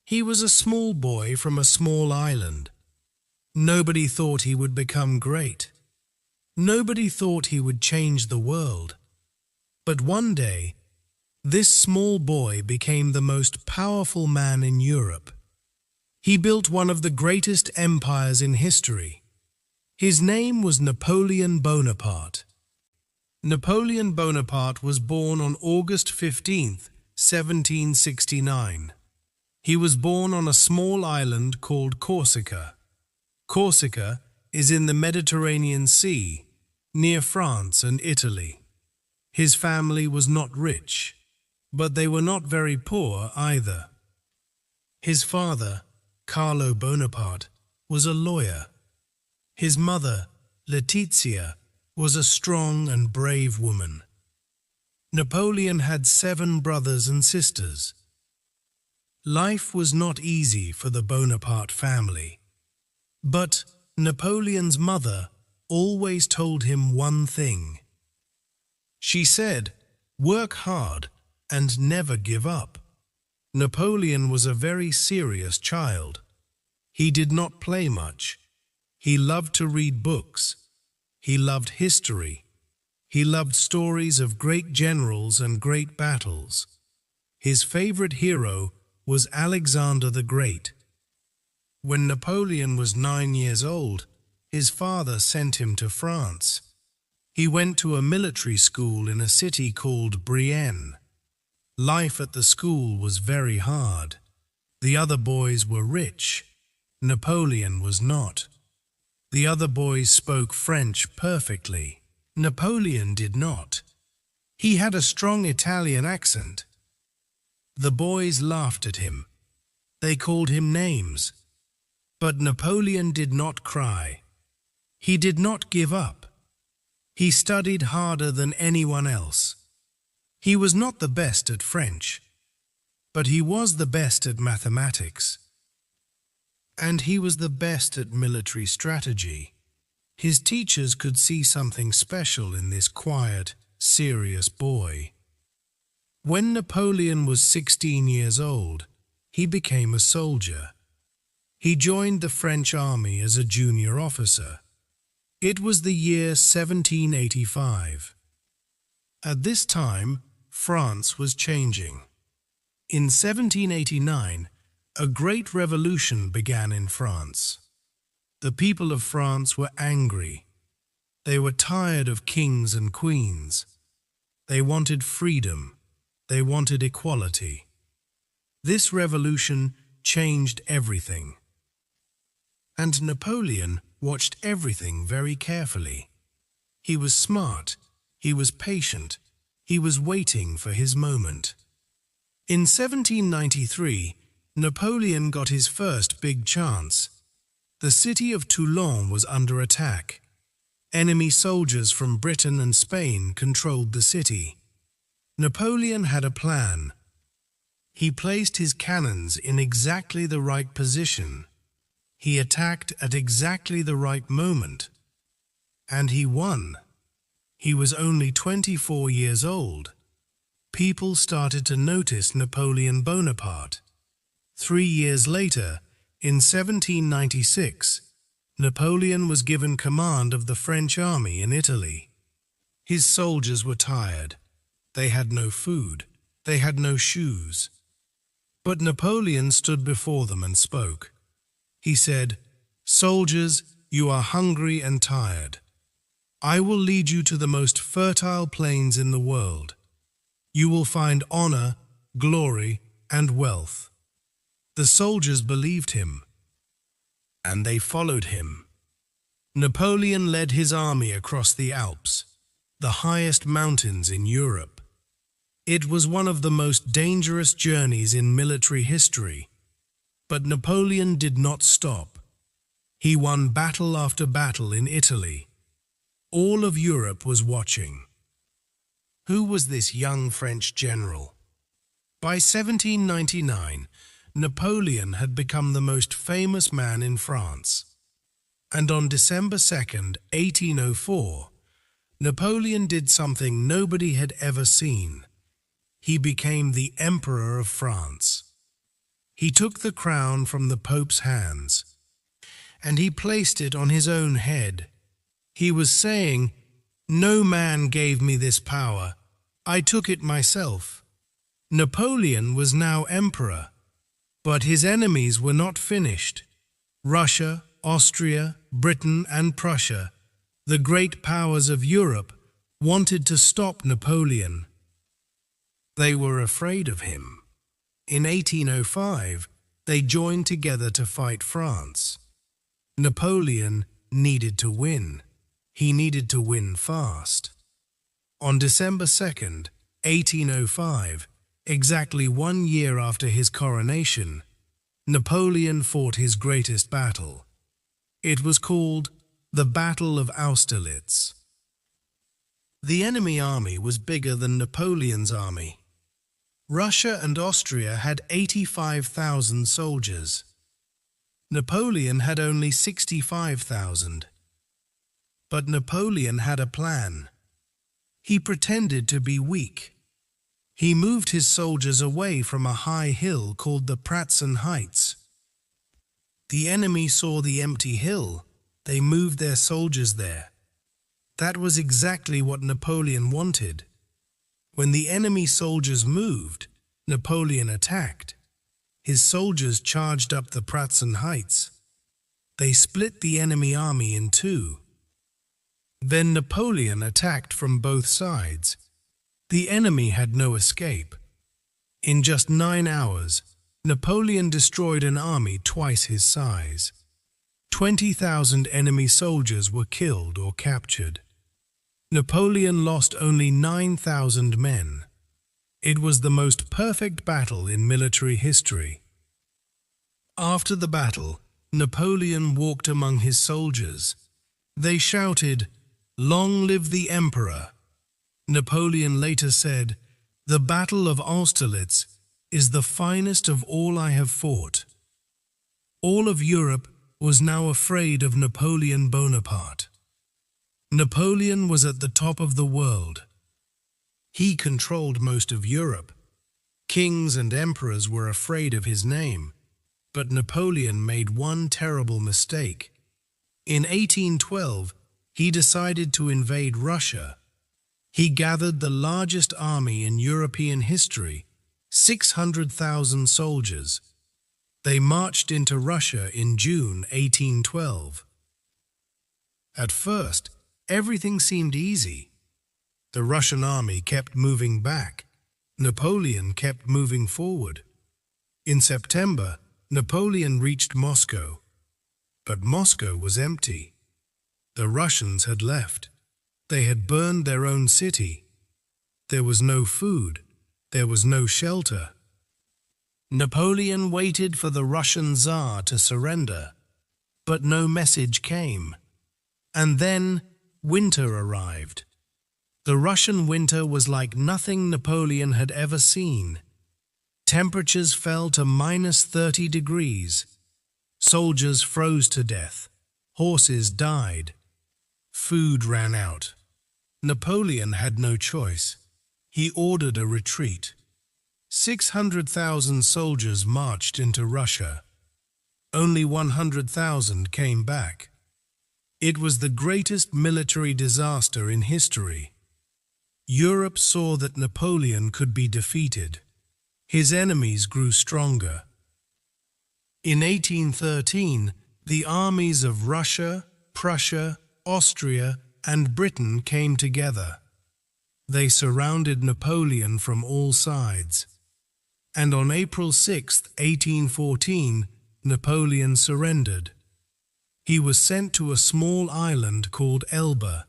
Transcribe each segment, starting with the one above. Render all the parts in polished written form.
He was a small boy from a small island. Nobody thought he would become great. Nobody thought he would change the world. But one day, this small boy became the most powerful man in Europe. He built one of the greatest empires in history. His name was Napoleon Bonaparte. Napoleon Bonaparte was born on August 15th, 1769. He was born on a small island called Corsica. Corsica is in the Mediterranean Sea, near France and Italy. His family was not rich, but they were not very poor either. His father, Carlo Bonaparte, was a lawyer. His mother, Letizia, was a strong and brave woman. Napoleon had 7 brothers and sisters. Life was not easy for the Bonaparte family, but Napoleon's mother always told him one thing. She said, "Work hard and never give up." Napoleon was a very serious child. He did not play much. He loved to read books. He loved history. He loved stories of great generals and great battles. His favorite hero was Alexander the Great. When Napoleon was 9 years old, his father sent him to France. He went to a military school in a city called Brienne. Life at the school was very hard. The other boys were rich. Napoleon was not. The other boys spoke French perfectly. Napoleon did not. He had a strong Italian accent. The boys laughed at him. They called him names. But Napoleon did not cry. He did not give up. He studied harder than anyone else. He was not the best at French, but he was the best at mathematics. And he was the best at military strategy. His teachers could see something special in this quiet, serious boy. When Napoleon was 16 years old, he became a soldier. He joined the French army as a junior officer. It was the year 1785. At this time, France was changing. In 1789, a great revolution began in France. The people of France were angry. They were tired of kings and queens. They wanted freedom. They wanted equality. This revolution changed everything. And Napoleon watched everything very carefully. He was smart. He was patient. He was waiting for his moment. In 1793, Napoleon got his first big chance. The city of Toulon was under attack. Enemy soldiers from Britain and Spain controlled the city. Napoleon had a plan. He placed his cannons in exactly the right position. He attacked at exactly the right moment. And he won. He was only 24 years old. People started to notice Napoleon Bonaparte. 3 years later, in 1796, Napoleon was given command of the French army in Italy. His soldiers were tired. They had no food. They had no shoes. But Napoleon stood before them and spoke. He said, "Soldiers, you are hungry and tired. I will lead you to the most fertile plains in the world. You will find honor, glory, and wealth." The soldiers believed him, and they followed him. Napoleon led his army across the Alps, the highest mountains in Europe. It was one of the most dangerous journeys in military history, but Napoleon did not stop. He won battle after battle in Italy. All of Europe was watching. Who was this young French general? By 1799, Napoleon had become the most famous man in France. And on December 2nd, 1804, Napoleon did something nobody had ever seen. He became the Emperor of France. He took the crown from the Pope's hands, and he placed it on his own head. He was saying, "No man gave me this power. I took it myself." Napoleon was now emperor, but his enemies were not finished. Russia, Austria, Britain, and Prussia, the great powers of Europe, wanted to stop Napoleon. They were afraid of him. In 1805, they joined together to fight France. Napoleon needed to win. He needed to win fast. On December 2nd, 1805, exactly 1 year after his coronation, Napoleon fought his greatest battle. It was called the Battle of Austerlitz. The enemy army was bigger than Napoleon's army. Russia and Austria had 85,000 soldiers. Napoleon had only 65,000. But Napoleon had a plan. He pretended to be weak. He moved his soldiers away from a high hill called the Pratzen Heights. The enemy saw the empty hill. They moved their soldiers there. That was exactly what Napoleon wanted. When the enemy soldiers moved, Napoleon attacked. His soldiers charged up the Pratzen Heights. They split the enemy army in two. Then Napoleon attacked from both sides. The enemy had no escape. In just 9 hours, Napoleon destroyed an army twice his size. 20,000 enemy soldiers were killed or captured. Napoleon lost only 9,000 men. It was the most perfect battle in military history. After the battle, Napoleon walked among his soldiers. They shouted, "Long live the Emperor!" Napoleon later said, "The Battle of Austerlitz is the finest of all I have fought." All of Europe was now afraid of Napoleon Bonaparte. Napoleon was at the top of the world. He controlled most of Europe. Kings and emperors were afraid of his name, but Napoleon made one terrible mistake. In 1812, he decided to invade Russia. He gathered the largest army in European history, 600,000 soldiers. They marched into Russia in June 1812. At first, everything seemed easy. The Russian army kept moving back. Napoleon kept moving forward. In September, Napoleon reached Moscow. But Moscow was empty. The Russians had left. They had burned their own city. There was no food. There was no shelter. Napoleon waited for the Russian Tsar to surrender, but no message came. And then winter arrived. The Russian winter was like nothing Napoleon had ever seen. Temperatures fell to -30 degrees. Soldiers froze to death. Horses died. Food ran out. Napoleon had no choice. He ordered a retreat. 600,000 soldiers marched into Russia. Only 100,000 came back. It was the greatest military disaster in history. Europe saw that Napoleon could be defeated. His enemies grew stronger. In 1813, the armies of Russia, Prussia, Austria, and Britain came together. They surrounded Napoleon from all sides. And on April 6, 1814, Napoleon surrendered. He was sent to a small island called Elba.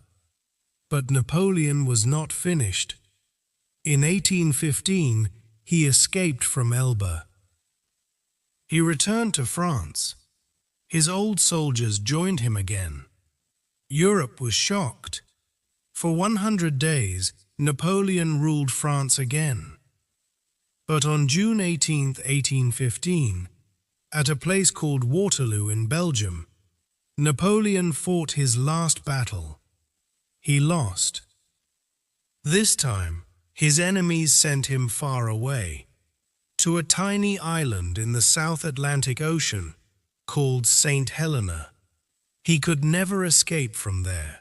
But Napoleon was not finished. In 1815, he escaped from Elba. He returned to France. His old soldiers joined him again. Europe was shocked. For 100 days, Napoleon ruled France again. But on June 18, 1815, at a place called Waterloo in Belgium, Napoleon fought his last battle. He lost. This time, his enemies sent him far away. to a tiny island in the South Atlantic Ocean called St. Helena. He could never escape from there.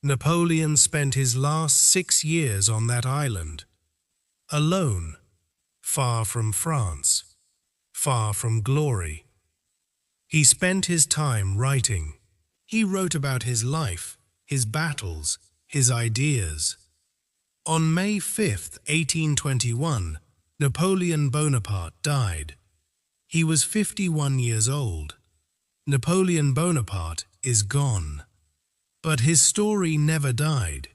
Napoleon spent his last 6 years on that island, alone, far from France, far from glory. He spent his time writing. He wrote about his life, his battles, his ideas. On May 5, 1821, Napoleon Bonaparte died. He was 51 years old. Napoleon Bonaparte is gone. But his story never died.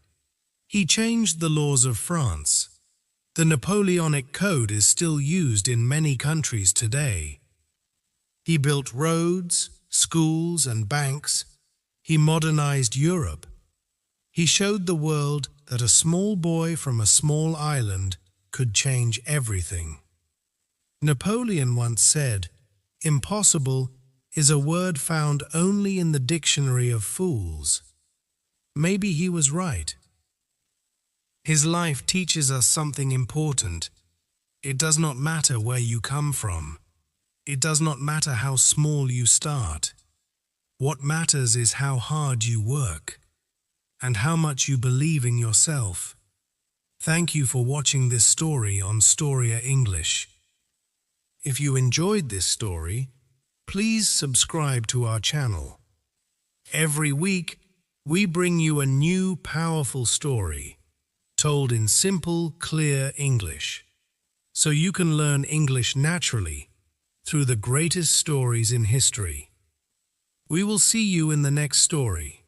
He changed the laws of France. The Napoleonic Code is still used in many countries today. He built roads, schools, and banks. He modernized Europe. He showed the world that a small boy from a small island could change everything. Napoleon once said, "Impossible is a word found only in the dictionary of fools." Maybe he was right. His life teaches us something important. It does not matter where you come from. It does not matter how small you start. What matters is how hard you work and how much you believe in yourself. Thank you for watching this story on Storia English. If you enjoyed this story, please subscribe to our channel. Every week, we bring you a new powerful story, told in simple, clear English, so you can learn English naturally through the greatest stories in history. We will see you in the next story.